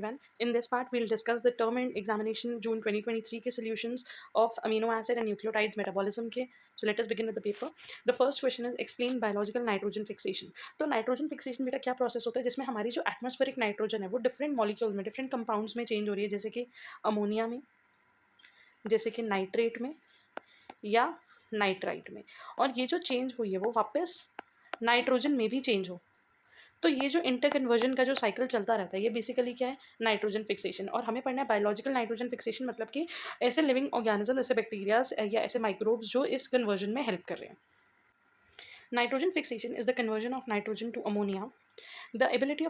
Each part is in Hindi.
everyone. In this part, we'll discuss the term and examination June 2023 के solutions of amino acid and nucleotides metabolism के. So let us begin with the paper. The first question is explain biological nitrogen fixation. तो nitrogen fixation बेटा क्या process होता है जिसमें हमारी जो atmospheric nitrogen है वो different molecules में different compounds में change हो रही है, जैसे कि अमोनिया में, जैसे कि नाइट्रेट में या नाइट्राइट में, और ये जो चेंज हुई है वो वापस नाइट्रोजन में भी चेंज हो. तो ये जो इंटर कन्वर्जन का जो साइकिल चलता रहता है ये बेसिकली क्या है, नाइट्रोजन फिक्सेशन. और हमें पढ़ना है बायोलॉजिकल नाइट्रोजन फिक्सेशन, मतलब कि ऐसे लिविंग ऑर्गेनिज्म, ऐसे बैक्टीरियाज या ऐसे माइक्रोब्स जो इस कन्वर्जन में हेल्प कर रहे हैं. Nitrogen fixation is the conversion of nitrogen to ammonia. The ability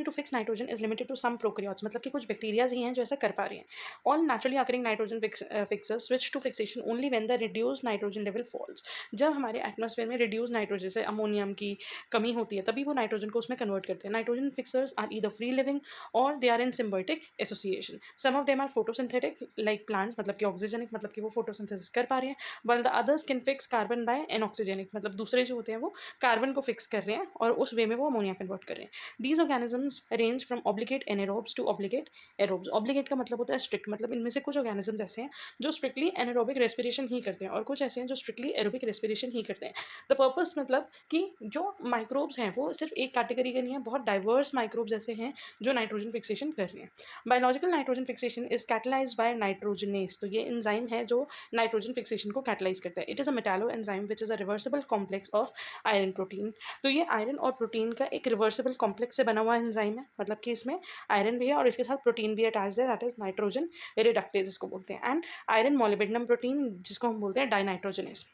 to fix nitrogen is limited to some prokaryotes, मतलब कि कुछ बैक्टीरियाज ही हैं जो ऐसा कर पा रही हैं. All naturally occurring nitrogen fixers switch to fixation only when the reduced nitrogen level falls. जब हमारे एटमॉस्फेयर में reduced nitrogen जैसे अमोनियम की कमी होती है तभी वो नाइट्रोजन को उसमें कन्वर्ट करते हैं. Nitrogen fixers are either free living or they are in symbiotic association. Some of them are photosynthetic like plants, मतलब कि ऑक्सीजनिक, मतलब कि वो फोटोसिंथेसिस कर पा रहे हैं, while the others can fix carbon by anoxygenic, मतलब दूसरे जो होते हैं वो कार्बन को फिक्स कर रहे हैं और उस वे में वो अमोनिया कन्वर्ट कर रहे हैं. These organisms range from obligate anaerobes to obligate aerobes. Obligate का मतलब होता है strict, मतलब इनमें से कुछ organisms ऐसे हैं जो strictly anaerobic respiration ही करते हैं और कुछ ऐसे हैं जो strictly aerobic respiration ही करते हैं. The purpose मतलब कि जो microbes हैं वो सिर्फ एक कैटेगरी के नहीं है, बहुत diverse microbes ऐसे हैं जो नाइट्रोजन फिक्सेशन कर रहे हैं. Biological nitrogen fixation is catalysed by nitrogenase. तो ये एंजाइम है जो नाइट्रोजन फिक्सेशन को कैटलाइज करता है. It is a metallo enzyme which is a reversible complex of iron protein. तो ये आयरन और प्रोटीन का एक रिवर्सिबल कॉम्प्लेक्स से बना हुआ एंजाइम है, मतलब कि इसमें आयरन भी है और इसके साथ प्रोटीन भी अटैच्ड है, दैट इज नाइट्रोजन रिडक्टेज इसको बोलते हैं. एंड आयरन मोलिब्डेनम प्रोटीन जिसको हम बोलते हैं डाइनाइट्रोजनेस.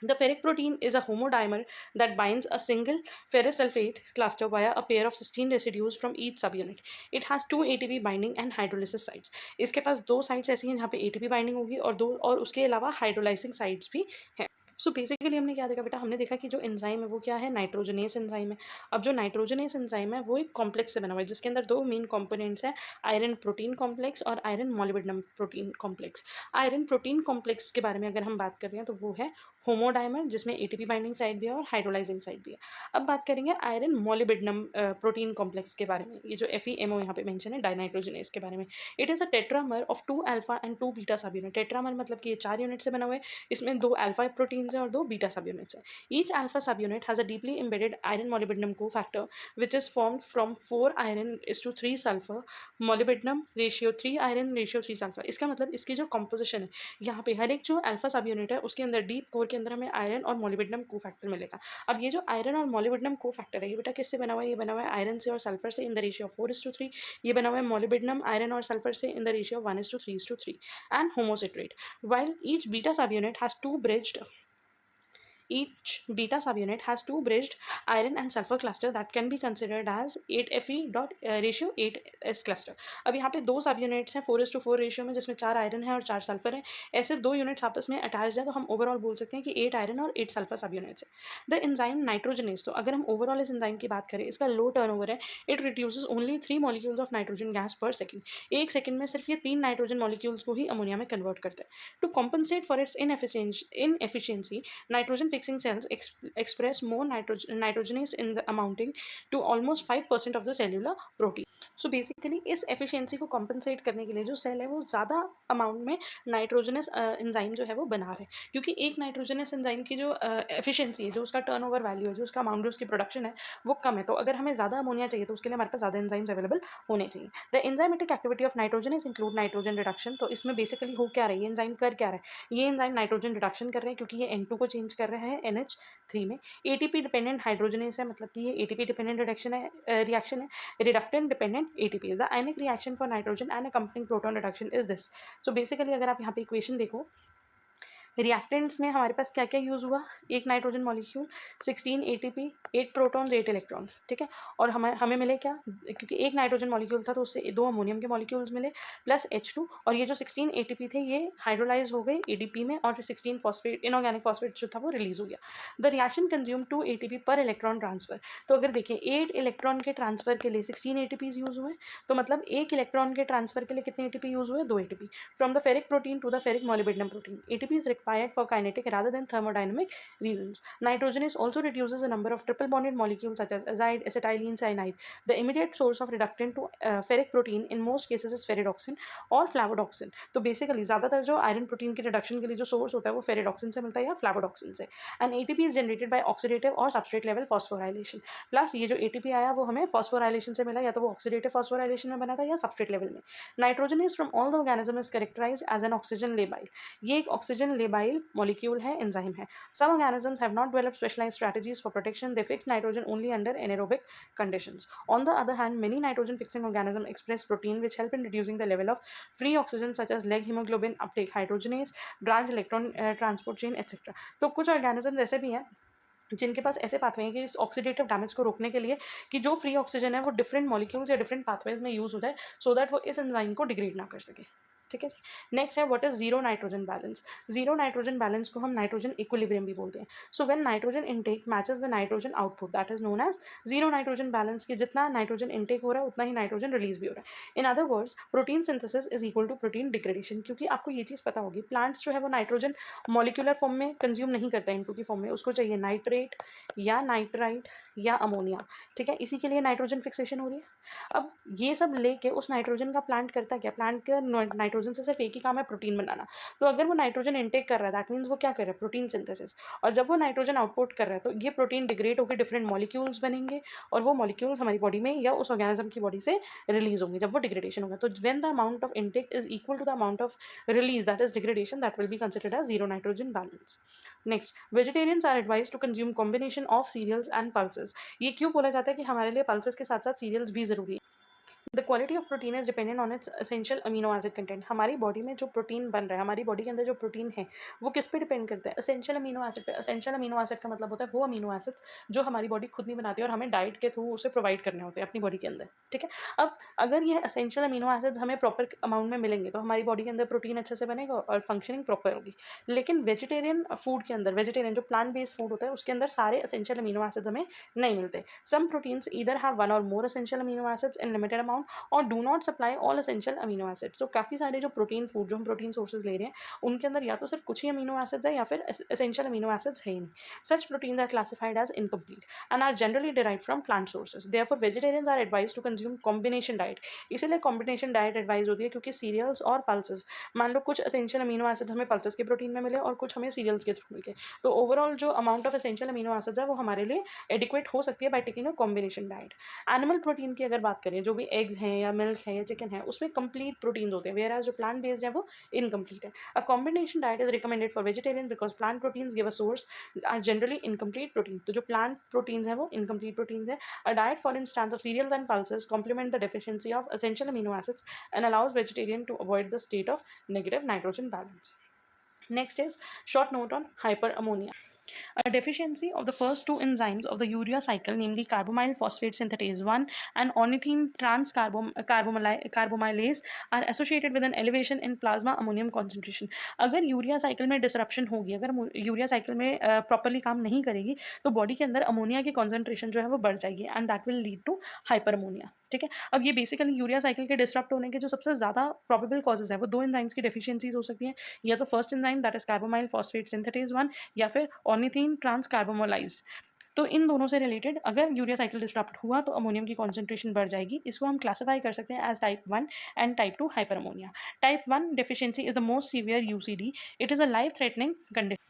The ferric protein is a homodimer that binds a single ferrous sulfate cluster via a pair of cysteine residues from each subunit. It has two ATP binding and hydrolysis sites. इसके पास दो साइट्स ऐसी हैं जहाँ पे ATP बाइंडिंग होगी और उसके अलावा हाइड्रोलाइसिंग साइट्स भी हैं. सो बेसिकली हमने क्या देखा बेटा, हमने देखा कि जो एंजाइम है वो क्या है, नाइट्रोजनेस एंजाइम है. अब जो नाइट्रोजनेस एंजाइम है वो एक कॉम्प्लेक्स से बना हुआ है जिसके अंदर दो मेन कंपोनेंट्स हैं, आयरन प्रोटीन कॉम्प्लेक्स और iron molybdenum protein complex. Iron protein complex के बारे में अगर हम बात कर रहे हैं तो वो है होमोडाइमर जिसमें एटीपी बाइंडिंग साइड भी है और हाइड्रोलाइजिंग साइड भी है. अब बात करेंगे आयरन मोलिब्डेनम प्रोटीन कॉम्प्लेक्स के बारे में, ये जो FeMO यहाँ पे मेंशन है डाइनाइट्रोजनेस के बारे में. It is a tetramer of 2 alpha and 2 beta सब यूनिट. टेट्रामर मतलब कि ये 4 यूनिट से बना हुआ है, इसमें 2 अल्फा प्रोटीन्स हैं और 2 बीटा सब यूनिट्स हैं. Each alpha subunit has a deeply embedded iron molybdenum cofactor which is formed from 4 iron is to 3 sulphur molybdenum ratio 3 iron ratio 3 sulphur. इसका मतलब इसकी जो कॉम्पोजिशन है यहाँ पे हर एक जो अल्फा सब यूनिट है उसके अंदर डीप कोर के अंदर हमें आयरन और मोलिब्डेनम कोफैक्टर मिलेगा. अब ये जो आयरन और मोलिब्डेनम कोफैक्टर है ये बेटा किससे बना हुआ है, ये बना हुआ है आयरन से और सल्फर से इन द रेशियो 4:3. ये बना हुआ है मोलिब्डेनम आयरन और सल्फर से in the ratio 1:3:3 and homocitrate. while each beta subunit has two bridged Each beta subunit has two bridged iron and sulfur cluster that can be considered as 8Fe dot ratio 8s cluster. अब यहाँ पे दो सब यूनिट्स हैं 4:4 रेशियो में जिसमें 4 आयरन है और 4 सल्फर है. ऐसे दो यूनिट्स आपस में अटैच है तो हम ओवरऑल बोल सकते हैं कि 8 आयरन और 8 सल्फर सब यूनिट्स है. द एंजाइम नाइट्रोजनेस, तो अगर हम ओवरऑल इस एंजाइम की बात करें इसका लो टर्नओवर है. It reduces only 3 molecules of nitrogen gas पर सेकंड. एक सेकंड में सिर्फ ये 3 नाइट्रोजन मॉलिक्यूल्स को ही अमोनिया में कन्वर्ट करता है. To compensate for its inefficiency nitrogen fixing cells express more nitrogenase in the amounting to almost 5% of the cellular protein. So basically इस एफिशिएंसी को कॉम्पनसेट करने के लिए जो सेल है वो ज़्यादा अमाउंट में नाइट्रोजनस एंजाइम जो है वो बना रहे हैं, क्योंकि एक नाइट्रोजनस एंजाइम की जो एफिशिएंसी है, जो उसका टर्नओवर वैल्यू है, जो उसका अमाउंट, जो उसकी प्रोडक्शन है वो कम है. तो अगर हमें ज़्यादा अमोनिया चाहिए तो उसके लिए हमारे पास ज़्यादा एंजाइम्स अवेलेबल होने चाहिए. The enzymatic activity of nitrogenous include nitrogen reduction. तो इसमें बेसिकली हो क्या रहा है, ये एंजाइम कर क्या रहा है, ये एंजाइम नाइट्रोजन रिडक्शन कर रहे हैं क्योंकि ये N2 को चेंज कर रहा है NH3 में. ATP डिपेंडेंट हाइड्रोजनेस है, मतलब कि ये ATP डिपेंडेंट रिएक्शन है. Reductant dependent ATP. The ionic reaction for nitrogen and accompanying proton reduction is this. So basically अगर आप यहाँ पे इक्वेशन देखो, रिएक्टेंट्स में हमारे पास क्या क्या यूज़ हुआ, एक nitrogen molecule 16 ATP 8 protons 8 electrons, ठीक है. और हमें मिले क्या, क्योंकि एक नाइट्रोजन मॉलिक्यूल था तो उससे 2 अमोनियम के मॉलिक्यूल्स मिले प्लस H2, और ये जो 16 ATP थे ये हाइड्रोलाइज हो गए ADP में और 16 फॉस्फेट इनऑर्गेनिक फॉस्फेट जो था वो रिलीज हो गया. द रिएक्शन कंज्यूम 2 ATP पर इलेक्ट्रॉन ट्रांसफर. तो अगर देखिए 8 इलेक्ट्रॉन के ट्रांसफर के लिए 16 ATPs यूज़ हुए, तो मतलब एक इलेक्ट्रॉन के ट्रांसफर के लिए कितने ATP यूज़ हुए, 2 ATP from the ferric protein to the ferric molybdenum protein. ATP required for kinetic rather than thermodynamic reasons. Nitrogenase also reduces the number of triple bonded molecules such as azide, acetylene, cyanide. The immediate source of reductant to ferric protein in most cases is ferredoxin और फ्लैवोडॉक्सिन. तो बेसिकली ज़्यादातर जो आयरन प्रोटीन के रिडक्शन के लिए जो सोर्स होता है वो फेरेडॉक्सिन से मिलता है या फ्लैवोडॉक्सिन से. And ATP is generated by oxidative और सबस्ट्रेट लेवल फॉस्फोराइलेशन. प्लस ये जो एटीपी आया वो हमें फॉस्फोराइलेशन से मिला, या तो वो ऑक्सीडेटिव फॉस्फोराइलेशन में बना था या सबस्ट्रेट लेवल में. Nitrogen is from all the organism is characterised as an oxygen labile. ये एक ऑक्सीजन लेबाइल मॉलिक्यूल है, एंजाइम है. Some organisms have not developed specialized strategies for protection. They fix nitrogen only under anaerobic conditions. On the other hand, many nitrogen-fixing organisms express protein which help in reducing the level of free oxygen, such as leg hemoglobin uptake hydrogenase, branch electron transport chain, etc. तो कुछ organisms ऐसे भी हैं जिनके पास ऐसे पाथवे हैं कि इस ऑक्सीडेटिव डैमेज को रोकने के लिए कि जो फ्री ऑक्सीजन है वो डिफरेंट मॉलिक्यूल्स या डिफरेंट पाथवेज में यूज हो जाए, सो दैट वो इस एंजाइम को डिग्रेड ना कर सके. ठीक है जी. नेक्स्ट है what is zero nitrogen balance. Zero nitrogen balance को हम नाइट्रोजन इक्विलिब्रियम भी बोलते हैं. So when nitrogen intake matches the nitrogen output, that is known as zero nitrogen balance. कि जितना नाइट्रोजन इनटेक हो रहा है उतना ही नाइट्रोजन रिलीज भी हो रहा है. In other words, protein synthesis is equal to protein degradation. क्योंकि आपको ये चीज़ पता होगी, प्लांट्स जो है वो नाइट्रोजन मॉलिक्यूलर फॉर्म में कंज्यूम नहीं करता है, इनटू की फॉर्म में. उसको चाहिए नाइट्रेट या नाइट्राइट या अमोनिया. ठीक है, इसी के लिए नाइट्रोजन फिक्सेशन हो रही है. अब ये सब लेके उस नाइट्रोजन का प्लांट करता क्या? प्लांट का नाइट्रोजन से सिर्फ एक ही काम है, प्रोटीन बनाना. तो अगर वो नाइट्रोजन इनटेक कर रहा है, दैट मीन्स वो क्या कर रहा है? Protein synthesis. और जब वो नाइट्रोजन आउटपुट कर रहा है तो ये प्रोटीन डिग्रेड होकर डिफरेंट मॉलिक्यूल्स बनेंगे, और वो मॉलिक्यूल्स हमारी बॉडी में या उस ऑर्गेनिज्म की बॉडी से रिलीज होंगे जब वो डिग्रेडेशन होगा. तो when the amount of intake is equal to the amount of release, that is degradation, that will be considered as zero nitrogen balance. Next, vegetarians are advise to consume combination of cereals and pulses. ये क्यों बोला जाता है कि हमारे लिए पल्सेस के साथ साथ सीरियल्स भी जरूरी है? The quality of protein is dependent on it's essential amino acid content. हमारी बॉडी में जो प्रोटीन बन रहा है, हमारी बॉडी के अंदर जो प्रोटीन है, वो किस पे डिपेंड करता है? एसेंशियल अमीनो एसिड पे. एसेंशियल अमीनो एसिड का मतलब होता है वो अमीनो एसिड्स जो हमारी बॉडी खुद नहीं बनाती है और हमें डाइट के थ्रू उसे प्रोवाइड करने होते हैं अपनी बॉडी के अंदर. ठीक है. अब अगर ये एसेंशियल अमीनो एसिड्स हमें प्रॉपर अमाउंट में मिलेंगे तो हमारी बॉडी के अंदर प्रोटीन अच्छे से बनेगा और फंक्शनिंग प्रॉपर होगी. लेकिन वेजिटेरियन फूड के अंदर, वेजिटेरियन जो प्लांट बेस्ड फूड होता है उसके अंदर सारे एसेंशियल अमीनो एसिड्स हमें नहीं मिलते. Some proteins either have one or more essential amino acids in limited amount or do not supply all essential amino acids. तो काफ़ी सारे जो प्रोटीन फूड, जो हम प्रोटीन सोर्सेज ले रहे हैं, उनके अंदर या तो सिर्फ कुछ ही अमीनो एसिड्स है या फिर एसेंशियल अमीनो एसिड्स है ही नहीं. Such proteins are classified as incomplete and are generally derived from plant sources. Therefore vegetarians are advise to consume combination diet. इसीलिए कॉम्बिनेशन डाइट एडवाइज होती है, क्योंकि सीरियल्स और पल्सेस, मान लो कुछ एसेंशियल अमीनो एसिड्स हमें पल्सेस के प्रोटीन में मिले और कुछ हमें सीरियल्स के थ्रू मिले, तो ओवरऑल जो amount of essential amino acids है वो हमारे लिए एडिक्वेट हो सकती है by taking a combination diet. Animal protein की अगर बात करें, जो भी एग्स हैं या मिल्क है या चिकन है, उसमें कंप्लीट प्रोटीन होते हैं, वेयर एज जो प्लांट बेस्ड है वो इनकम्प्लीट है. A combination diet is recommended for vegetarian because plant proteins give a source are generally incomplete protein. तो जो प्लांट प्रोटीन्स है वो इनकम्प्लीट प्रोटीन्स है. A diet for instance of cereals and pulses complement the deficiency of essential amino acids and allows vegetarian to avoid the state of negative nitrogen balance. Next is short note on hyperammonia. A deficiency of the first two enzymes of the urea cycle, namely carbamyl phosphate synthetase 1 and ornithine transcarbamylase, are associated with an elevation in plasma ammonium concentration. अगर यूरिया साइकिल में डिसरप्शन होगी, अगर यूरिया साइकिल में प्रॉपरली काम नहीं करेगी, तो बॉडी के अंदर अमोनिया की कॉन्सेंट्रेशन जो है वो बढ़ जाएगी and that will lead to hyperammonemia. ठीक है. अब ये बेसिकली यूरिया साइकिल के डिसरप्ट होने के जो सबसे ज़्यादा प्रोबेबल कॉजेज है वो दो एंजाइम्स की डेफिशिएंसीज हो सकती हैं. या तो first enzyme that is carbamoyl phosphate synthetase 1 या फिर ऑर्निथीन ट्रांसकार्बोमोलाइज. तो इन दोनों से रिलेटेड अगर यूरिया साइकिल डिस्टर्ब हुआ तो अमोनियम की कॉन्सेंट्रेशन बढ़ जाएगी. इसको हम क्लासिफाई कर सकते हैं as type 1 and type 2 hyperammonemia. Type 1 deficiency is the most severe UCD. It is a life threatening condition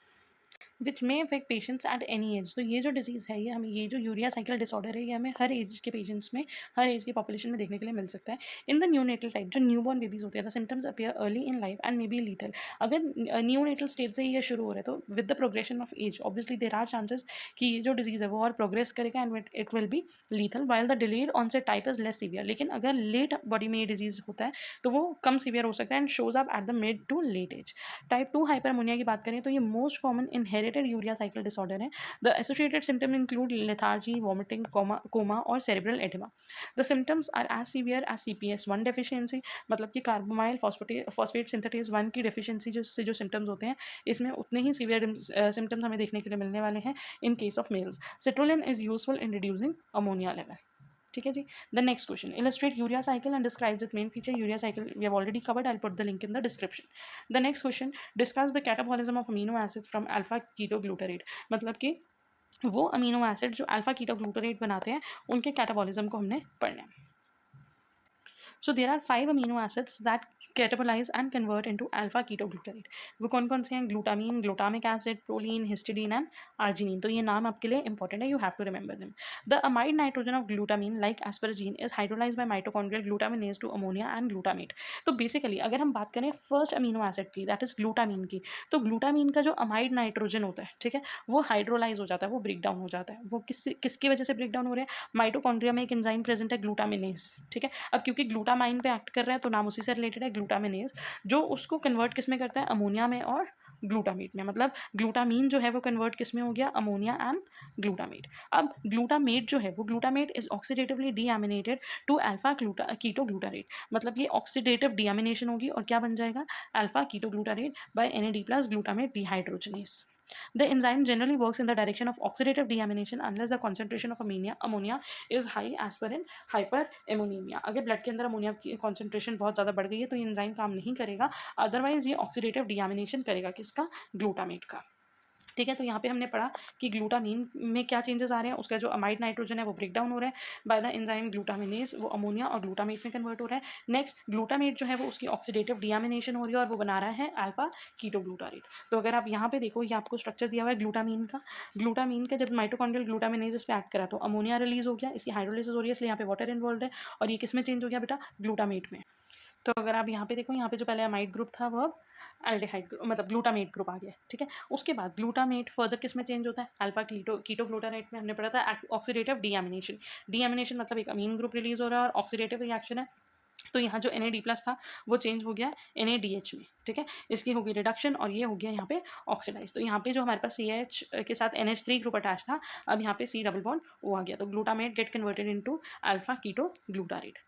which may affect patients at any age. तो ये जो डिजीज़ है, ये हमें, ये जो यूरिया साइकिल डिसऑर्डर है, ये हमें हर एज के पेशेंट्स में, हर एज के पॉपुलेशन में देखने के लिए मिल सकता है. इन द न्यूनेटल टाइप, जो न्यूबॉर्न बेबीज होते हैं, the symptoms appear early in life and may be lethal. अगर न्यूनेटल स्टेज से ये शुरू हो रहा है तो with the progression of age obviously there are chances कि ये जो डिजीज़ है वो और प्रोग्रेस करेगा and it will be lethal, while the delayed onset type is less severe. लेकिन अगर लेट बॉडी में ये डिजीज़ होता है तो वो कम सीवियर हो सकता है and shows up at the mid to late age. Type 2 hyperammonemia की बात करें तो ये most common inherited urea cycle disorder है. The associated symptom include lethargy, vomiting, coma और cerebral oedema. The symptoms are as severe as CPS1 deficiency. मतलब कि कार्बोमाइल फॉस्फेट सिंथेटेज 1 की डेफिशिएंसी से जो सिम्टम्स होते हैं, इसमें उतने ही सीवियर सिम्टम्स हमें देखने के लिए मिलने वाले हैं in case of males. Citrulline is useful in reducing ammonia level. ठीक है जी. The next question, illustrate urea cycle and describes its main feature. Urea cycle we have already covered. I'll put the link in the description. The next question, discuss the catabolism of amino acid from alpha ketoglutarate. मतलब कि वो अमीनो एसिड जो अल्फा कीटोग्लूटारेट बनाते हैं उनके कैटाबॉलिज्म को हमने पढ़ना है. So there are 5 amino acids that catabolize and convert into alpha ketoglutarate. वो कौन कौन से हैं? Glutamine, glutamic acid, proline, histidine and arginine. तो ये नाम आपके लिए इंपॉर्टेंट है, you have to remember them. The amide nitrogen of glutamine like asparagine is hydrolyse by mitochondrial glutaminase to ammonia and glutamate. तो बेसिकली अगर हम बात करें फर्स्ट अमीनो एसिड की, दैट इज ग्लूटामीन की, तो ग्लूटामीन का जो अमाइड नाइट्रोजन होता है, ठीक है, वो हाइड्रोलाइज हो जाता है, वो ब्रेक डाउन हो जाता है. वो किसकी वजह से ब्रेक डाउन हो रहा है? माइटोकॉन्ड्रिया में एक एंजाइम प्रेजेंट है ग्लूटामिनेज. ठीक है, अब क्योंकि ग्लूटामाइन पे एक्ट कर रहा है तो नाम उसी से रिलेटेड है, ग्लूटामिनेज, जो उसको कन्वर्ट किस में करता है? अमोनिया में और ग्लूटामेट में. मतलब ग्लूटामीन जो है वो कन्वर्ट किस में हो गया? Ammonia and glutamate. अब ग्लूटामेट जो है वो glutamate is oxidatively deaminated to alpha ketoglutarate. मतलब ये ऑक्सीडेटिव डीएमिनेशन होगी और क्या बन जाएगा? Alpha ketoglutarate by NAD plus glutamate dehydrogenase. The enzyme generally works in the direction of oxidative deamination unless the concentration of ammonia is high as per in hyperammonemia. अगर ब्लड के अंदर अमोनिया की कॉन्सेंट्रेशन बहुत ज़्यादा बढ़ गई है तो ये एंजाइम काम नहीं करेगा, अदरवाइज ये ऑक्सीडेटिव डियामिनेशन करेगा. किसका? ग्लूटामेट का. ठीक है, तो यहाँ पे हमने पढ़ा कि ग्लूटामीन में क्या चेंजेस आ रहे हैं. उसका जो अमाइड नाइट्रोजन है वो ब्रेक डाउन हो रहा है बाय द एंजाइम ग्लूटामिनेज, वो अमोनिया और ग्लूटामेट में कन्वर्ट हो रहा है. नेक्स्ट, ग्लूटामेट जो है वो उसकी ऑक्सीडेटिव डियामिनेशन हो रही है और वो बना रहा है अल्फा कीटोग्लूटारेट. तो अगर आप यहाँ पे देखो, ये आपको स्ट्रक्चर दिया हुआ है ग्लूटामीन का जब माइटोकॉन्ड्रियल ग्लूटामिनेज इस पर एक्ट करा तो अमोनिया रिलीज हो गया, इसकी हाइड्रोलिसिस हो रही है, इसलिए यहाँ पे वाटर इन्वॉल्व है और ये किस में चेंज हो गया बेटा? ग्लूटामेट में. तो अगर आप यहाँ पे देखो, यहाँ पे जो पहले अमाइड ग्रुप था वो अब एल्डिहाइड मतलब ग्लूटामेट ग्रुप आ गया. ठीक है, उसके बाद ग्लूटामेट फर्दर किस में चेंज होता है? अल्फा कीटोग्लूटारेट में. हमने पढ़ा था ऑक्सीडेटिव डीएमिनेशन मतलब एक अमीन ग्रुप रिलीज हो रहा है और ऑक्सीडेटिव रिएक्शन है. तो यहाँ जो NAD प्लस था वो चेंज हो गया NADH में. ठीक है, इसकी होगी रिडक्शन और ये हो गया यहाँ पे ऑक्सीडाइज. तो यहाँ पे जो हमारे पास CH के साथ NH3 ग्रुप अटैच था, अब यहाँ पे C डबल बॉन्ड O आ गया. तो glutamate get converted into alpha ketoglutarate.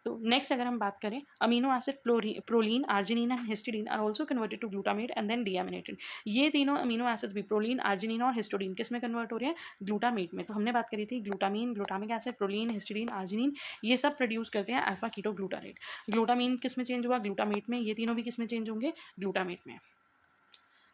तो नेक्स्ट अगर हम बात करें, amino acid proline, arginine and histidine are also converted to glutamate and then deaminated. ये तीनों अमीनो एसिड भी प्रोलीन, आर्जिनिन और हिस्टिडीन किस में कन्वर्ट हो रहे हैं? ग्लूटामेट में. तो हमने बात करी थी glutamine, glutamic acid, proline, histidine, arginine, ये सब प्रोड्यूस करते हैं अल्फा कीटोग्लूटारेट. ग्लूटामीन किस में चेंज हुआ? ग्लूटामेट में. ये तीनों भी किस में चेंज होंगे? ग्लूटामेट में.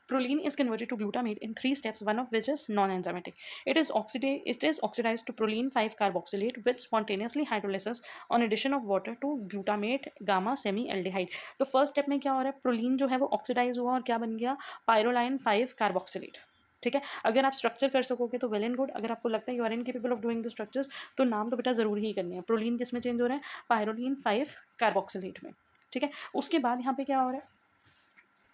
Proline is converted to glutamate in 3 steps, one of which is non-enzymatic. It is oxidized to proline 5-carboxylate with spontaneously hydrolysis on addition of water to glutamate gamma semi-aldehyde. तो फर्स्ट स्टेप में क्या हो रहा है? प्रोलीन जो है वो ऑक्सीडाइज हुआ और क्या बन गया? पायरोलाइन 5-carboxylate. ठीक है, अगर आप स्ट्रक्चर कर सकोगे तो वेल एंड गुड. अगर आपको लगता है you are incapable of doing the structures तो नाम तो बेटा जरूर ही करने हैं. प्रोलीन किस में चेंज हो रहा है? पायरोलिन 5-carboxylate में. ठीक है, उसके बाद यहाँ पे क्या हो रहा है?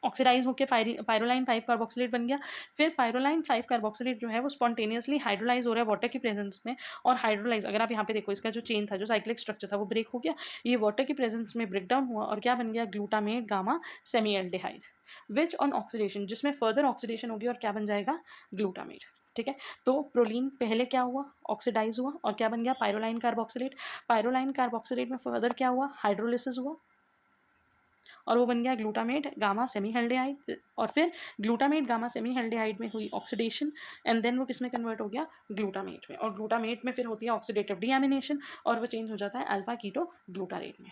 ऑक्सीडाइज होकर पायरोलाइन 5-carboxylate बन गया. फिर पायरोलाइन 5-carboxylate जो है वो स्पॉन्टेनियसली हाइड्रोलाइज हो रहा है वाटर की प्रेजेंस में. और हाइड्रोलाइज अगर आप यहाँ पे देखो, इसका जो चेन था, जो साइक्लिक स्ट्रक्चर था, वो ब्रेक हो गया. ये वाटर की प्रेजेंस में ब्रेक डाउन हुआ और क्या बन गया? Glutamate gamma semialdehyde which on oxidation, जिसमें फर्दर ऑक्सीडेशन होगी और क्या बन जाएगा? ग्लूटामेट. ठीक है, तो प्रोलीन पहले क्या हुआ? ऑक्सीडाइज हुआ और क्या बन गया? पायरोलाइन कार्बोक्सिलेट. पायरोलाइन कार्बोक्सिलेट में फर्दर क्या हुआ? हाइड्रोलिसिस हुआ और वो बन गया ग्लूटामेट गामा सेमीएल्डिहाइड. और फिर ग्लूटामेट गामा सेमीएल्डिहाइड में हुई ऑक्सीडेशन एंड देन वो किस में कन्वर्ट हो गया? ग्लूटामेट में. और ग्लूटामेट में फिर होती है ऑक्सीडेटिव डीएमिनेशन और वो चेंज हो जाता है अल्फा कीटो ग्लूटारेट में.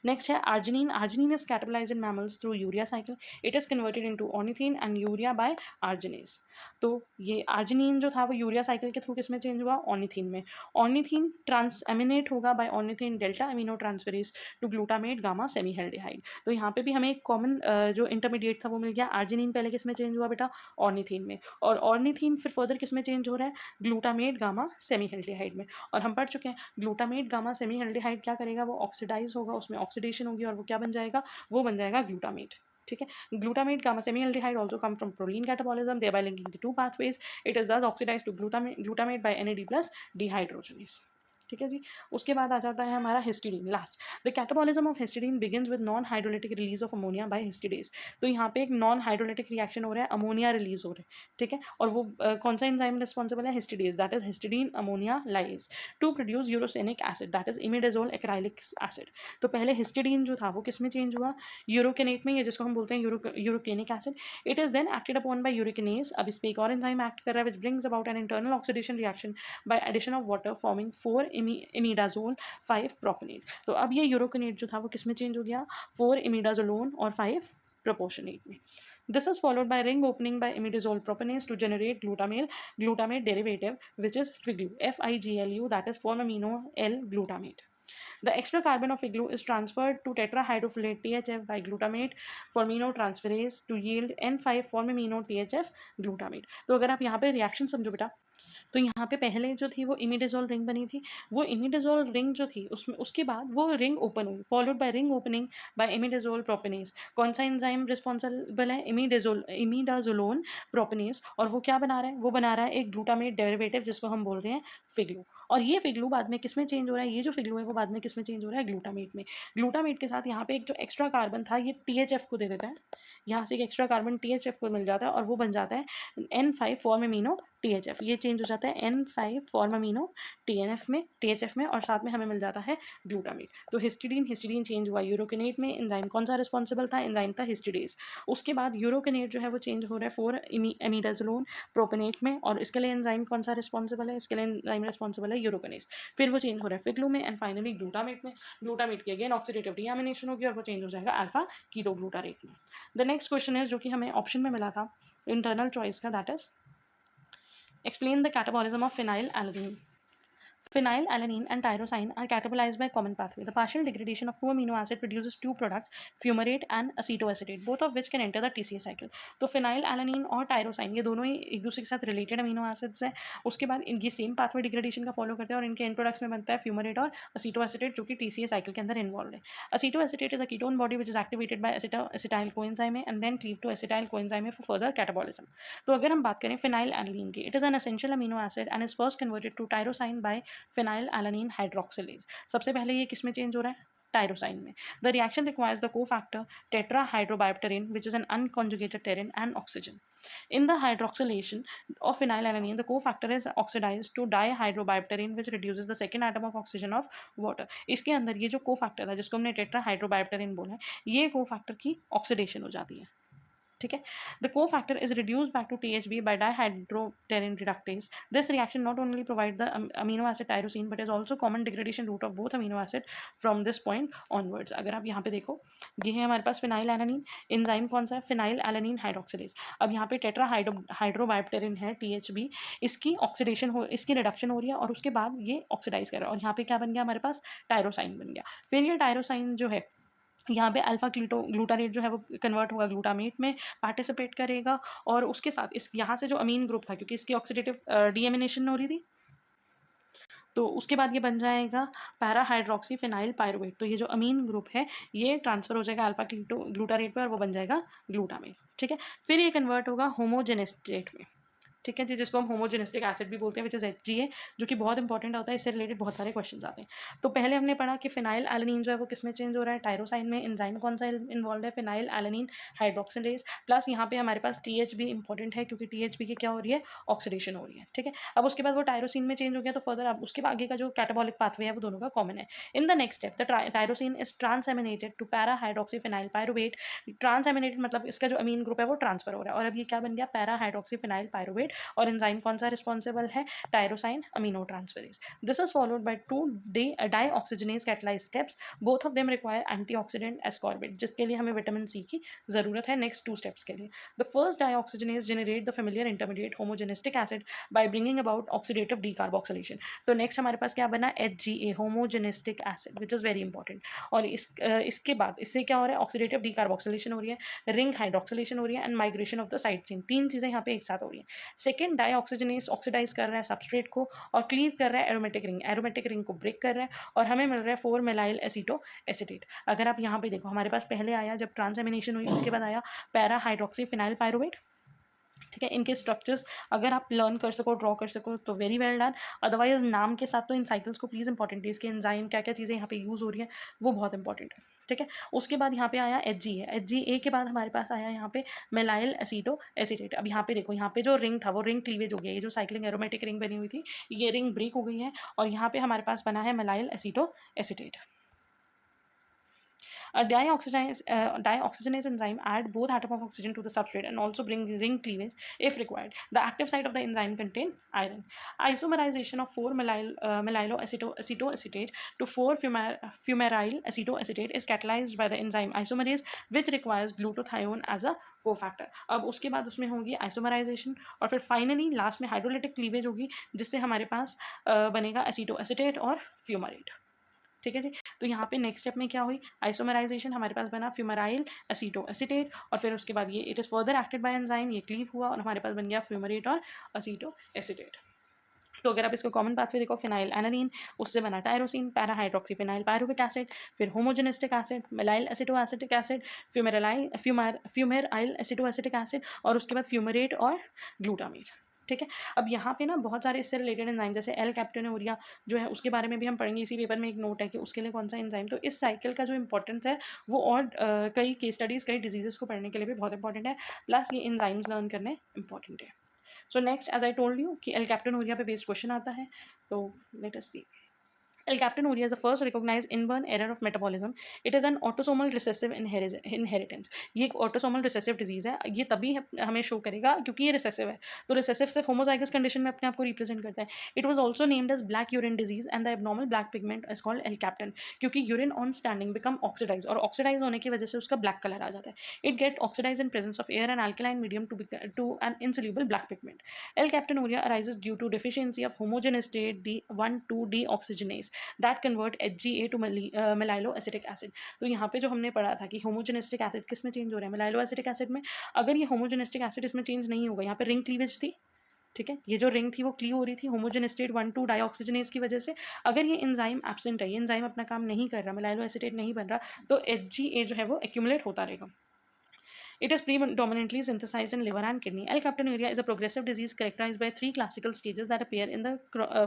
नेक्स्ट है arginine. Arginine is catabolised in mammals through urea cycle. It is converted into ornithine and urea by arginase. तो ये आर्जिनिन जो था वो यूरिया साइकिल के थ्रू किस में चेंज हुआ? ऑर्निथीन में. ऑर्निथीन ट्रांसएमिनेट होगा by ornithine delta amino transferase to glutamate gamma semialdehyde. तो यहाँ पे भी हमें एक कॉमन जो इंटरमीडिएट था वो मिल गया. आर्जिनिन पहले किस में चेंज हुआ बेटा? ऑर्निथीन में. और ऑर्निथीन फिर फर्दर किस में चेंज हो रहा है? ग्लूटामेट गामा सेमीएल्डिहाइड में. और हम पढ़ चुके हैं ग्लूटामेट गामा सेमीएल्डिहाइड क्या करेगा? वो ऑक्सीडाइज होगा, उसमें ऑक्सीडेशन होगी और वो क्या बन जाएगा? वो बन जाएगा ग्लूटामेट. ठीक है, glutamate gamma semialdehyde also come from proline catabolism, thereby linking the two pathways. It is thus oxidized to glutamate by NAD plus dehydrogenase. ठीक है जी. उसके बाद आ जाता है हमारा histidine last. The catabolism of histidine begins with non hydrolytic release of ammonia by histidase. तो यहाँ पे एक नॉन हाइड्रोलिटिक रिएक्शन हो रहा है, अमोनिया रिलीज हो रहा है. ठीक है, और वो कौन सा एंजाइम रिस्पॉन्सिबल है? Histidase, that is histidine ammonia lyase to produce urocanic acid, that is imidazole acrylic acid. तो पहले हिस्टिडीन जो था वो किस में चेंज हुआ? यूरोकेनेट में, या जिसको हम बोलते हैं urocanic acid. It is then acted upon by urocanase. अब इस पे एक और एंजाइम एक्ट कर रहा है which brings about an internal oxidation reaction by addition of water forming 4 imidazole 5 propionate. तो अब ये यूरोकिनेट जो था वो किस में चेंज हो गया, 4 इमीडाजोलोन और 5 प्रोपोर्शनेट में। This is followed by ring opening by imidazole propanase to generate glutamate derivative, which is FIGLU, FIGLU, that is form amino L glutamate. The extra carbon of FIGLU is transferred to tetrahydrofolate THF by glutamate forminotransferase to yield N5 formamino THF glutamate. तो अगर आप यहाँ पे रिएक्शन समझो बेटा, तो यहाँ पे पहले जो थी वो इमिडाजोल रिंग बनी थी, वो इमिडाजोल रिंग जो थी उसमें उसके बाद वो रिंग ओपन हुई, followed by ring opening by imidazole propionase. कौन सा एंजाइम रिस्पॉन्सिबल है, इमिडाजोलोन प्रोपेनेस, और वो क्या बना रहा है, वो बना रहा है एक ग्लूटामेट डेरिवेटिव जिसको हम बोल रहे हैं फिग्लू। और ये फिग्लू बाद में किस में चेंज हो रहा है, ये जो फिग्लू है वो बाद में किस में चेंज हो रहा है, ग्लूटामेट में। ग्लूटामेट के साथ यहाँ पे एक जो एक्स्ट्रा कार्बन था ये THF को दे देता है, यहाँ से एक एक्स्ट्रा कार्बन THF को मिल जाता है और वो बन जाता है N5 फॉर्मेमिनो THF। ये चेंज हो जाता है N5 फॉर्मेमिनो THF में और साथ में हमें मिल जाता है ग्लूटामेट। तो हिस्टिडीन चेंज हुआ यूरोकिनेट में। एंजाइम कौन सा रिस्पॉन्सिबल था, एंजाइम था हिस्टिडेज। उसके बाद यूरोकिनेट जो है वो चेंज हो रहा है 4 इमिडाजोलोन प्रोपेनेट में, और इसके लिए एंजाइम कौन सा रिस्पॉन्सिबल है, इसके लिए एंजाइम रिस्पॉन्सिबल है यूरोकिनेज। फिर वो चेंज हो रहा है फिग्लू में एंड फाइनली ग्लूटामेट में। ग्लूटामेट की अगेन ऑक्सीडेटिव डीएमिनेशन होगी और वो चेंज हो जाएगा अल्फा कीटोग्लूटारेट में। द नेक्स्ट क्वेश्चन है जो कि हमें ऑप्शन में मिला था इंटरनल चॉइस का, that is explain the catabolism of phenylalanine. Phenylalanine and tyrosine are catabolized by common pathway. The partial degradation of two amino acid produces two products, fumarate and acetoacetate, both of which can enter the TCA cycle. तो phenylalanine और tyrosine ये दोनों ही एक दूसरे के साथ रिलेटेड अमीनो एसिड्स हैं। उसके बाद इनकी सेम पाथवे डिग्रेडेशन का फॉलो करते हैं और इनके एंड प्रोडक्ट्स में बनता है फ्यूमरेट और acetoacetate जो कि TCA साइकिल के अंदर इन्वॉल्व है। Acetoacetate is a ketone body which is activated by acetyl coenzyme and then cleaved to acetyl coenzyme for further catabolism. तो अगर हम बात करें phenylalanine की, it is an essential amino acid and is first converted to tyrosine by phenylalanine hydroxylase. सबसे पहले ये किस में चेंज हो रहा है, टायरोसाइन में। The reaction requires the cofactor tetrahydrobiopterin, which is an unconjugated pterin, and oxygen. In the hydroxylation of phenylalanine, the cofactor is oxidized to dihydrobiopterin, which reduces the second atom of oxygen of water. इसके अंदर ये जो कोफैक्टर था जिसको हमने tetrahydrobiopterin बोला है, ये कोफैक्टर की ऑक्सीडेशन हो जाती है, ठीक है। The cofactor is reduced back to THB by dihydropterin reductase. This reaction not only provides the amino acid tyrosine but is also common degradation route of both amino acid from this point onwards. अगर आप यहाँ पे देखो, ये है हमारे पास phenylalanine, एंजाइम कौन सा है, phenylalanine hydroxylase। अब यहाँ पे tetrahydrobiopterin है THB, इसकी ऑक्सीडेशन हो, इसकी रिडक्शन हो रही है और उसके बाद ये ऑक्सीडाइज कर रहा है और यहाँ पे क्या बन गया हमारे पास, टायरोसाइन बन गया। फिर ये टायरोसाइन जो है यहाँ पे अल्फा ग्लूटारेट जो है वो कन्वर्ट होगा ग्लूटामेट में, पार्टिसिपेट करेगा और उसके साथ इस यहाँ से जो अमीन ग्रुप था क्योंकि इसकी ऑक्सीडेटिव डीएमिनेशन हो रही थी, तो उसके बाद ये बन जाएगा पैराहाइड्रोक्सी फिनाइल पायरुवेट। तो ये जो अमीन ग्रुप है ये ट्रांसफर हो जाएगा अल्फा ग्लूटारेट पे और वो बन जाएगा ग्लूटामेट, ठीक है। फिर ये कन्वर्ट होगा होमोजेनेस्टेट में, ठीक है जी, जिसको हम होमोजेनिस्टिक एसिड भी बोलते हैं, विच इज HGA, जो कि बहुत इंपॉर्टेंट होता है, इससे रिलेटेड बहुत सारे क्वेश्चन आते हैं। तो पहले हमने पढ़ा कि फिनाइल एलानिन जो है वो किस में चेंज हो रहा है, टायरोसाइन में। एंजाइम कौन सा इन्वॉल्व है, फिनाइल एलानिन हाइड्रोक्सिलेज, प्लस यहाँ पे हमारे पास THB इंपॉर्टेंट है क्योंकि THB की क्या हो रही है, ऑक्सीडेशन हो रही है, ठीक है। अब उसके बाद वो टायरोसिन में चेंज हो गया तो फर्दर अब उसके आगे का जो कैटाबॉलिक पाथवे है वो दोनों का कॉमन है। In the next step the tyrosine is transaminated to parahydroxy phenyl pyruvate. Transaminated मतलब इसका जो अमीन ग्रुप है वो ट्रांसफर हो रहा है और अब ये क्या बन गया, पैराहाइड्रोक्सी फिनाइल पायरुवेट, और एंजाइम कौन सा रिस्पॉन्सिबल है, tyrosine amino transferase. This is followed by 2 dioxygenase catalyse steps, both of them require antioxidant ascorbate, जिसके लिए हमें विटामिन सी की जरूरत है नेक्स्ट 2 स्टेप्स के लिए। The first dioxygenase generate the familiar intermediate homogentisic acid by bringing about oxidative decarboxylation. तो नेक्स्ट हमारे पास क्या बना, HGA homogentisic acid, which is very important. और इसके बाद इससे क्या हो रहा है, ऑक्सीडेटिव डीकार्बोक्सिलेशन हो रही है, रिंग हाइड्रोक्सिलेशन हो रही है and migration of the side chain. 3 चीजें यहाँ पे एक साथ हो रही है। सेकेंड, डाईऑक्सीजनेज ऑक्सीडाइज कर रहा है सबस्ट्रेट को और क्लीव कर रहा है एरोमेटिक रिंग को ब्रेक कर रहा है और हमें मिल रहा है 4 मेलाइल एसीटोएसिटेट। अगर आप यहाँ पे देखो, हमारे पास पहले आया जब ट्रांसएमिनेशन हुई उसके बाद आया पैरा हाइड्रोक्सी फिनाइल पायरुवेट, ठीक है। इनके स्ट्रक्चर्स अगर आप लर्न कर सको, ड्रॉ कर सको तो वेरी वेल डन, अदरवाइज नाम के साथ तो इन साइकिल्स को प्लीज इंपॉर्टेंट है, इसके एंजाइम क्या क्या चीज़ें यहाँ पे यूज़ हो रही है वो बहुत इंपॉर्टेंट है, ठीक है। उसके बाद यहाँ पे आया HGA के बाद हमारे पास आया यहाँ पे मेलाइल एसीटोएसिटेट। अब यहाँ पे देखो, यहाँ पे जो रिंग था वो रिंग क्लीवेज हो गया, ये जो साइक्लिंग एरोमेटिक रिंग बनी हुई थी ये रिंग ब्रेक हो गई है और यहाँ पे हमारे पास बना है मेलाइल एसीटोएसिटेट। Dioxygenase enzyme add both atom of oxygen to the substrate and also bring ring cleavage if required. The active site of the enzyme contain iron. Isomerization of 4-melylacetoacetate to 4-fumaryl acetoacetate is catalyzed by the enzyme isomerase, which requires glutathione as a cofactor. अब उसके बाद उसमें होगी आइसोमराइजेशन और फिर फाइनली लास्ट में हाइड्रोलिटिक क्लीवेज होगी, जिससे हमारे पास बनेगा एसीटोएसिटेट और फ्यूमरेट. ठीक है जी. तो यहाँ पे नेक्स्ट स्टेप में क्या हुई, आइसोमराइजेशन, हमारे पास बना फ्यूमराइल एसीटोएसिटेट और फिर उसके बाद ये it is further acted bye enzyme, ये क्लीव हुआ और हमारे पास बन गया फ्यूमरेट और एसीटोएसिटेट. तो अगर आप इसको कॉमन पाथवे देखो, फिनाइल एनालिन, उससे बना टायरोसिन, पैराहाइड्रोक्सीफिनाइल पायरुविक एसिड, फिर होमोजेनिस्टिक एसिड, मिलाइल एसिटोएसिटिक एसिड, फ्यूमेराइल एसिटोएसिटिक एसिड और उसके बाद फ्यूमरेट और ग्लूटामेट. ठीक है. अब यहाँ पे ना बहुत सारे इससे रिलेटेड एंजाइम जैसे एल कैप्टेनोरिया जो है उसके बारे में भी हम पढ़ेंगे. इसी पेपर में एक नोट है कि उसके लिए कौन सा एंजाइम. तो इस साइकिल का जो इंपॉर्टेंस है वो और कई केस स्टडीज़, कई डिजीजेस को पढ़ने के लिए भी बहुत इंपॉर्टेंट है. प्लस ये एंजाइम्स लर्न करने इंपॉर्टेंट है. So next, as I told you कि एल कैप्टेनोरिया पे बेस्ड क्वेश्चन आता है. तो let us see. L-captainuria is the first recognized inborn error of metabolism. It is an autosomal recessive inheritance. ये एक autosomal recessive disease है. ये तभी हमें शो करेगा क्योंकि ये recessive है. तो recessive सिर्फ homozygous condition में अपने आप को represent करता है. It was also named as black urine disease and the abnormal black pigment is called L-captain क्योंकि urine on standing become oxidized और oxidize होने की वजह से उसका black color आ जाता है. It get oxidized in presence of air and alkaline medium to an insoluble black pigment. L-captainuria arises due to deficiency of homogeneous state D1,2 deoxygenase that convert HGA to maleylacetoacetic acid. तो यहाँ पे जो हमने पढ़ा था कि होमोजेनिस्टिक एसिड किस में चेंज हो रहा है, मेलाइलोएसिटिक एसिड में. अगर ये होमोजेनिस्टिक एसिड इसमें चेंज नहीं होगा, यहाँ पे रिंग क्लीवेज थी. ठीक है, ये जो रिंग थी वो क्लीव हो रही थी होमोजेनिस्टेट 1,2 डाइऑक्सीजनेज की वजह से. अगर ये एंजाइम एब्सेंट है, ये एंजाइम अपना काम नहीं कर रहा, मेलाइलोएसिटेट नहीं बन रहा, तो HGA जो है वो एक्यूमुलेट होता रहेगा. It is predominantly synthesized in liver and kidney. L-captainuria is a progressive disease characterized by 3 classical stages that appear in the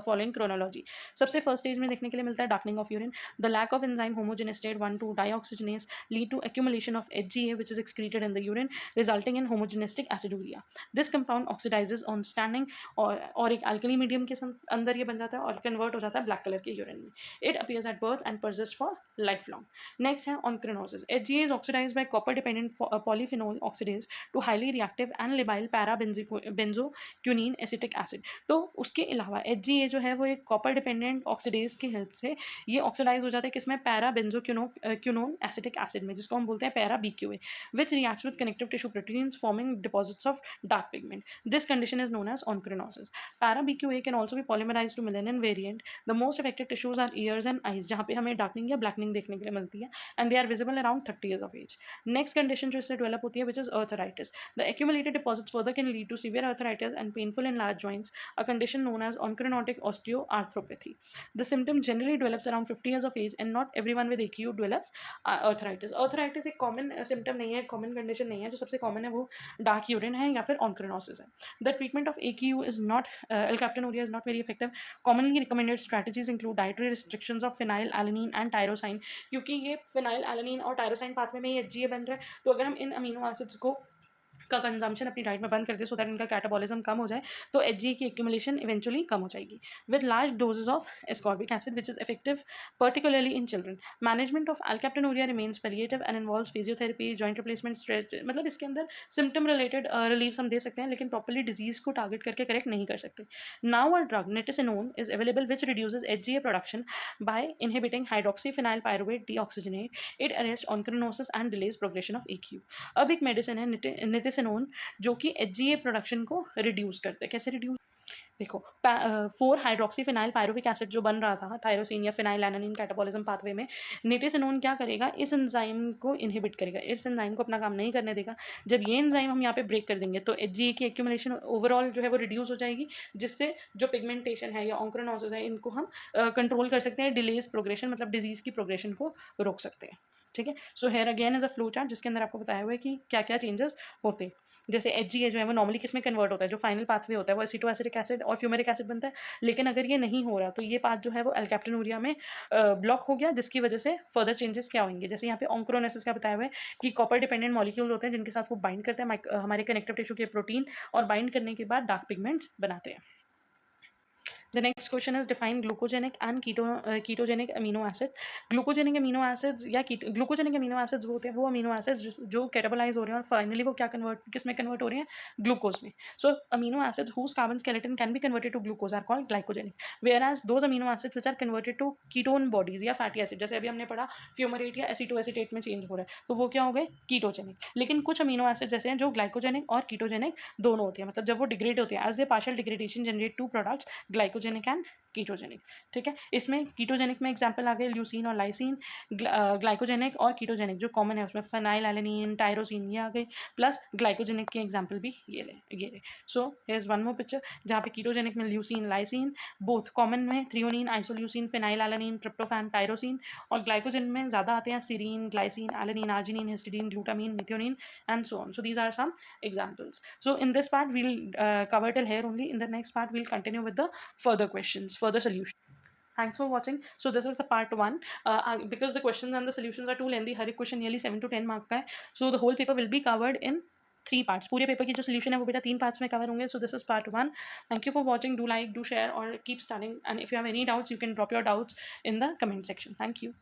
following chronology. सबसे first stage में देखने के लिए मिलता है darkening of urine. The lack of enzyme homogeneous 1,2 dioxygenase lead to accumulation of HGA which is excreted in the urine, resulting in homogenistic aciduria. This compound oxidizes on standing और एक alkali medium के अंदर ये बन जाता है और convert हो जाता है black color के urine में. It appears at birth and persists for lifelong. Next है onchronosis. HGA is oxidized by copper-dependent polyphenol oxidase to highly reactive and labile para-benzoquinone acetic acid. तो उसके अलावा HGA जो है वो एक कॉपर डिपेंडेंट ऑक्सीडेज की हेल्प से ये ऑक्सीडाइज हो जाता है किसमें, पैरा बेंजोक्विनोन एसिटिक एसिड में, जिसको हम बोलते हैं para BQA, which reacts with connective tissue proteins forming deposits of dark pigment. This condition is known as onchronosis. Para BQA can also be polymerized to melanin variant. The most affected tissues are ears and eyes, जहाँ पे हमें darkening या blackening देखने के लिए मिलती है, and they are visible around 30 years of age. Next condition जो इससे डेवलप होती है which is arthritis. The accumulated deposits further can lead to severe arthritis and painful and large joints, a condition known as onchronotic osteoarthropathy. The symptom generally develops around 50 years of age and not everyone with AQ develops arthritis. Arthritis एक common symptom नहीं है, common condition नहीं है. जो सबसे common है वो dark urine है या फिर onchronosis है. The treatment of AQ is not L-captainuria is not very effective. Commonly recommended strategies include dietary restrictions of phenylalanine and tyrosine, क्योंकि ये phenylalanine और tyrosine pathway में ये HGA बन रहा है. तो अगर हम इन अमीनो एसिड्स को का कंजम्पशन अपनी डाइट में बंद कर दे सो दैट इनका कैटाबॉलिज्म कम हो जाए, तो HGA की एक्यूमुलेशन इवेंचुअली कम हो जाएगी. With large doses of ascorbic acid which is effective particularly in children. Management of L-captainuria remains palliative and involves physiotherapy, joint replacement, stretch. मतलब इसके अंदर सिम्टम रिलेटेड रिलीव्स हम दे सकते हैं, लेकिन प्रॉपर्ली डिजीज को टारगेट करके करेक्ट नहीं कर सकते. Now a drug nitisinone is available which reduces HGA production by inhibiting hydroxyphenyl pyruvate dioxygenase. It arrest ochronosis and delays progression of AQ. अब एक मेडिसिन है निटिसिनोन जो कि HGA प्रोडक्शन को रिड्यूस करते हैं. कैसे रिड्यूस, देखो 4 हाइड्रोक्सीफिनाइल पायरुविक एसिड जो बन रहा था टायरोसिन या फिनाइलैलानिन कैटाबॉलिज्म पाथवे में, निटिसिनोन क्या करेगा, इस एंजाइम को इनहिबिट करेगा, इस एंजाइम को अपना काम नहीं करने देगा. जब ये एंजाइम हम यहाँ पे ब्रेक कर देंगे तो HGA की एक्यूमुलेशन ओवरऑल जो है वो रिड्यूस हो जाएगी, जिससे जो पिगमेंटेशन है या ऑन्क्रोनोसिस है इनको हम कंट्रोल कर सकते हैं. डिलेज प्रोग्रेशन मतलब डिजीज़ की प्रोग्रेशन को रोक सकते हैं. ठीक है. So here again is a flow chart जिसके अंदर आपको बताया हुआ है कि क्या क्या चेंजेस होते हैं. जैसे HGA जो है वो नॉर्मली किस में कन्वर्ट होता है, जो फाइनल पाथवे होता है वो एसिटोएसिटिक एसिड और फ्यूमेरिक एसिड बनता है. लेकिन अगर ये नहीं हो रहा तो ये पाथ जो है वो L-captainuria में ब्लॉक हो गया, जिसकी वजह से फर्दर चेंजेस क्या होंगे. जैसे यहाँ पे ऑन्क्रोनेसिस का बताया हुआ है कि कॉपर डिपेंडेंट मॉलिक्यूल होते हैं जिनके साथ वो बाइंड करते हैं हमारे कनेक्टिव टिश्यू के प्रोटीन, और बाइंड करने के बाद डार्क पिगमेंट्स बनाते हैं. The next question is define glucogenic and ketogenic amino acids. Glucogenic amino acids या glucogenic amino acids वो होते हैं वो amino acids जो catabolize हो रहे हैं और finally वो क्या किस में convert हो रहे हैं, glucose में. So amino acids whose carbon skeleton can be converted to glucose are called glycogenic, whereas those amino acids which are converted to ketone bodies या fatty acid, जैसे अभी हमने पढ़ा fumarate या acetoacetate में change हो रहा है तो वो क्या हो गए, ketogenic. लेकिन कुछ amino acids जैसे हैं जो glycogenic और ketogenic दोनों होते हैं, मतलब जब वो डिग्रेड होते हैं as they partial degradation generate two products glycogenic and ketogenic. ठीक है, इसमें कीटोजेनिक में एग्जांपल आ गए ल्यूसीन और लाइसिन. ग्लाइकोजेनिक और कीटोजेनिक जो कॉमन है उसमें फेनाइल एलेनिन, टायरोसिन ये आ गई, प्लस ग्लाइकोजेनिक के एग्जांपल भी ये रहे. So here is one more picture जहाँ पे कीटोजेनिक में ल्यूसीन लाइसिन, बोथ कॉमन में threonine, isoleucine, phenylalanine, tryptophan, tyrosine, और ग्लाइकोजेन में ज़्यादा आते हैं serine, glycine, alanine, arginine, histidine, glutamine, methionine and so on. So these are some examples. So in this part we'll cover till here only. In the next part we'll continue with the further questions, further solutions. Thanks for watching. So this is the part 1. Because the questions and the solutions are too lengthy, हर एक question nearly 7 to 10 mark का है. So the whole paper will be covered in 3 parts. पूरे पेपर की जो solution है वो बेटा 3 parts में cover होंगे. So this is part 1. Thank you for watching. Do like, do share, or keep studying. And if you have any doubts, you can drop your doubts in the comment section. Thank you.